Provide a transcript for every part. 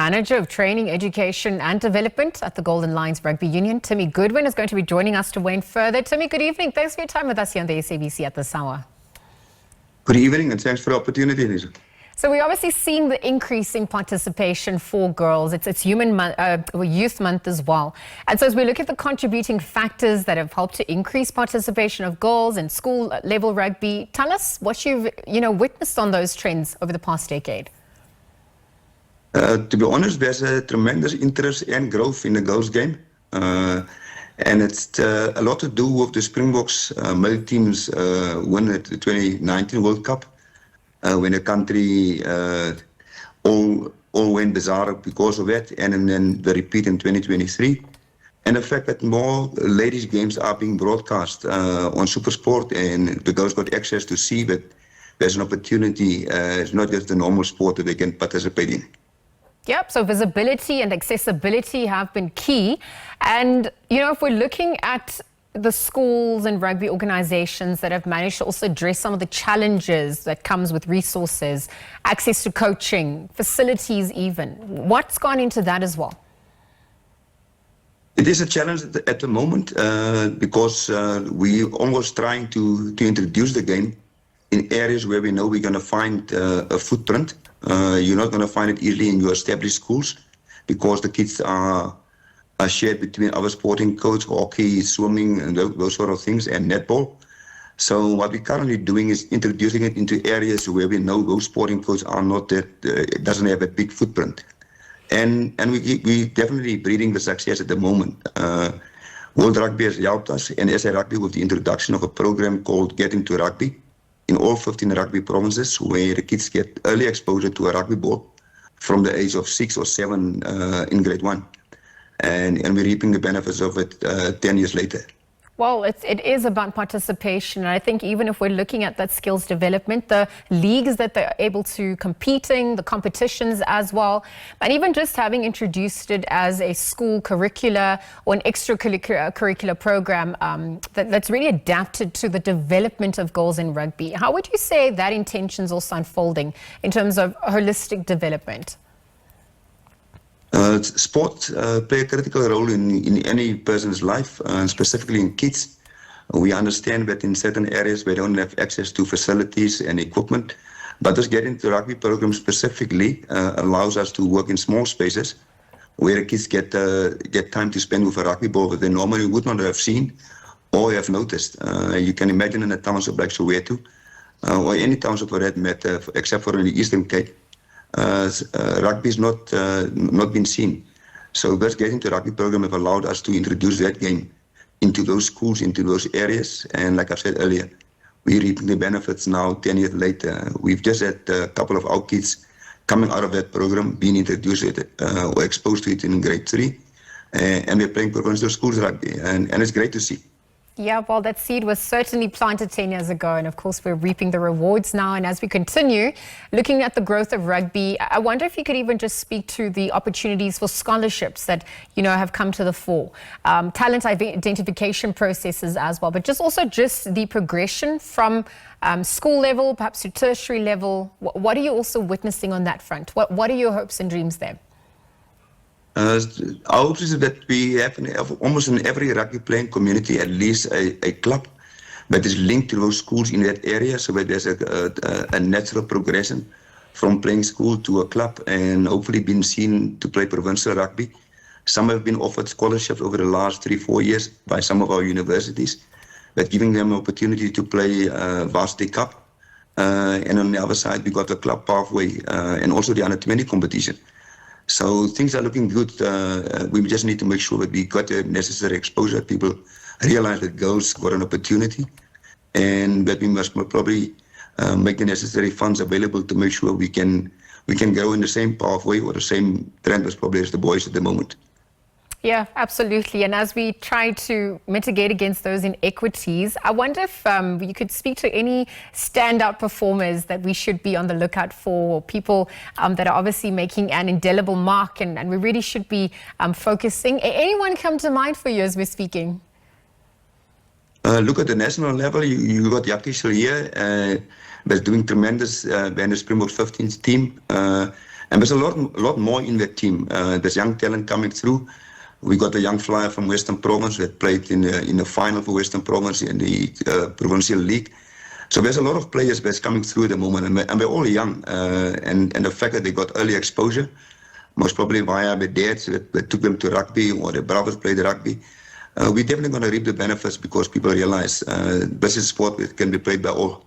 Manager of Training, Education and Development at the Golden Lions Rugby Union, Timmy Goodwin, is going to be joining us to weigh in further. Timmy, good evening. Thanks for your time with us here on the SABC at this hour. Good evening and thanks for the opportunity, Lisa. So we're obviously seeing the increasing participation for girls. It's Youth Month as well. And so as we look at the contributing factors that have helped to increase participation of girls in school level rugby, tell us what you've witnessed on those trends over the past decade. To be honest, there's a tremendous interest and growth in the girls game. And it's a lot to do with the Springboks male teams won at the 2019 World Cup. When the country all went bizarre because of that, and then the repeat in 2023. And the fact that more ladies' games are being broadcast on SuperSport, and the girls got access to see that there's an opportunity. It's not just the normal sport that they can participate in. Yep, so visibility and accessibility have been key. And, if we're looking at the schools and rugby organizations that have managed to also address some of the challenges that comes with resources, access to coaching, facilities even. What's gone into that as well? It is a challenge at the moment because we're almost trying to introduce the game in areas where we know we're going to find a footprint. You're not going to find it easily in your established schools because the kids are shared between our sporting codes, hockey, swimming, and those sort of things, and netball. So what we're currently doing is introducing it into areas where we know those sporting codes are not that, it doesn't have a big footprint. And we definitely breeding the success at the moment. World Rugby has helped us, and SA Rugby with the introduction of a program called Get Into Rugby in all 15 rugby provinces, where the kids get early exposure to a rugby ball from the age of 6 or 7 in grade 1. And we're reaping the benefits of it 10 years later. Well, it is about participation. And I think even if we're looking at that skills development, the leagues that they're able to competing, the competitions as well, and even just having introduced it as a school curricula or an extracurricular program that's really adapted to the development of girls in rugby. How would you say that intention's also unfolding in terms of holistic development? Sports play a critical role in any person's life, specifically in kids. We understand that in certain areas we don't have access to facilities and equipment, but this Get Into Rugby program specifically allows us to work in small spaces where the kids get time to spend with a rugby ball that they normally would not have seen or have noticed. You can imagine in a township like Soweto, or any township for that matter, except for in the Eastern Cape, rugby is not been seen. So this Get Into Rugby program have allowed us to introduce that game into those schools, into those areas. And like I said earlier, we're reaping the benefits now 10 years later. We've just had a couple of our kids coming out of that program, being introduced to it or exposed to it in grade 3. And we're playing provincial schools rugby. And it's great to see. Yeah, well, that seed was certainly planted 10 years ago. And of course, we're reaping the rewards now. And as we continue looking at the growth of rugby, I wonder if you could even just speak to the opportunities for scholarships that, have come to the fore. Talent identification processes as well, but also the progression from school level, perhaps to tertiary level. What are you also witnessing on that front? What are your hopes and dreams there? Our hopes is that we have almost in every rugby playing community at least a club that is linked to those schools in that area, so that there's a natural progression from playing school to a club and hopefully being seen to play provincial rugby. Some have been offered scholarships over the last 3-4 years by some of our universities, but giving them opportunity to play Varsity Cup. And on the other side, we got the club pathway and also the under-20 competition. So things are looking good. We just need to make sure that we got the necessary exposure. People realize that girls got an opportunity, and that we must probably make the necessary funds available to make sure we can go in the same pathway or the same trend as probably as the boys at the moment. Yeah, absolutely. And as we try to mitigate against those inequities, I wonder if you could speak to any standout performers that we should be on the lookout for, people that are obviously making an indelible mark, and we really should be focusing. Anyone come to mind for you as we're speaking? Look at the national level, you got Yakishel here, that's doing tremendous in the Springbok 15th team. And there's a lot more in that team. There's young talent coming through. We got a young flyer from Western Province that played in the final for Western Province in the Provincial League. So there's a lot of players that's coming through at the moment, and they're all young. And the fact that they got early exposure, most probably via their dads that took them to rugby, or their brothers played rugby. We're definitely going to reap the benefits because people realize this is a sport that can be played by all.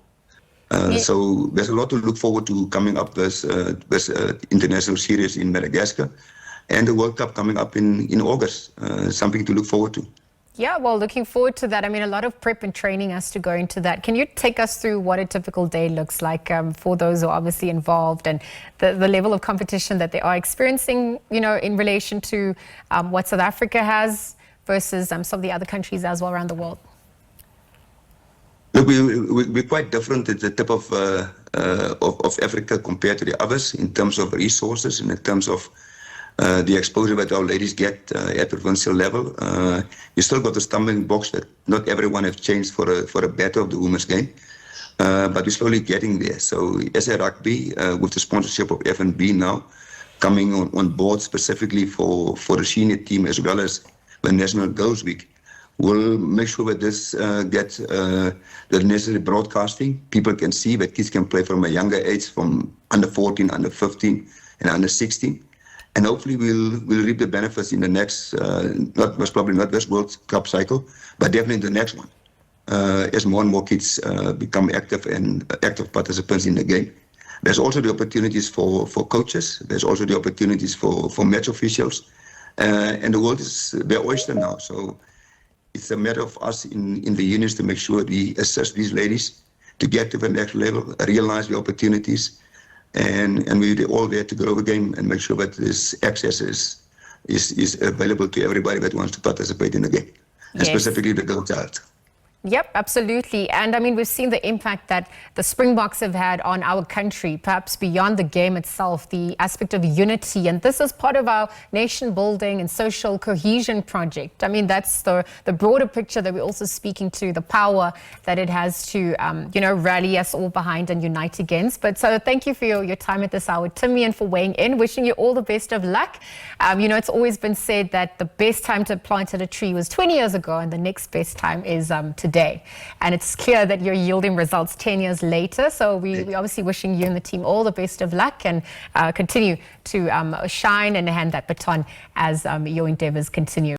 So there's a lot to look forward to coming up this international series in Madagascar, and the World Cup coming up in August. Something to look forward to. Yeah, well, looking forward to that. I mean, a lot of prep and training has to go into that. Can you take us through what a typical day looks like for those who are obviously involved, and the level of competition that they are experiencing, you know, in relation to what South Africa has versus some of the other countries as well around the world? Look, we're quite different at the tip of Africa compared to the others in terms of resources and in terms of the exposure that our ladies get at provincial level. You still got the stumbling blocks that not everyone has changed for a better of the women's game, but we're slowly getting there. So SA Rugby, with the sponsorship of F&B now, coming on board specifically for the senior team as well as the National Girls Week, we'll make sure that this gets the necessary broadcasting. People can see that kids can play from a younger age, from under 14, under 15, and under 16. And hopefully we'll reap the benefits in the next, most probably not this World Cup cycle, but definitely the next one, as more and more kids become active participants in the game. There's also the opportunities for coaches. There's also the opportunities for match officials. And the world is their oyster now. So it's a matter of us in the unions to make sure we assist these ladies to get to the next level, realize the opportunities, and we're all there to grow the game and make sure that this access is available to everybody that wants to participate in the game, and specifically the girl child. Yep, absolutely. And I mean, we've seen the impact that the Springboks have had on our country, perhaps beyond the game itself, the aspect of unity. And this is part of our nation building and social cohesion project. I mean, that's the broader picture that we're also speaking to, the power that it has to, rally us all behind and unite against. But so thank you for your time at this hour, Timmy, and for weighing in. Wishing you all the best of luck. It's always been said that the best time to plant a tree was 20 years ago, and the next best time is today. And it's clear that you're yielding results 10 years later. So we're obviously wishing you and the team all the best of luck, and continue to shine and hand that baton as your endeavors continue.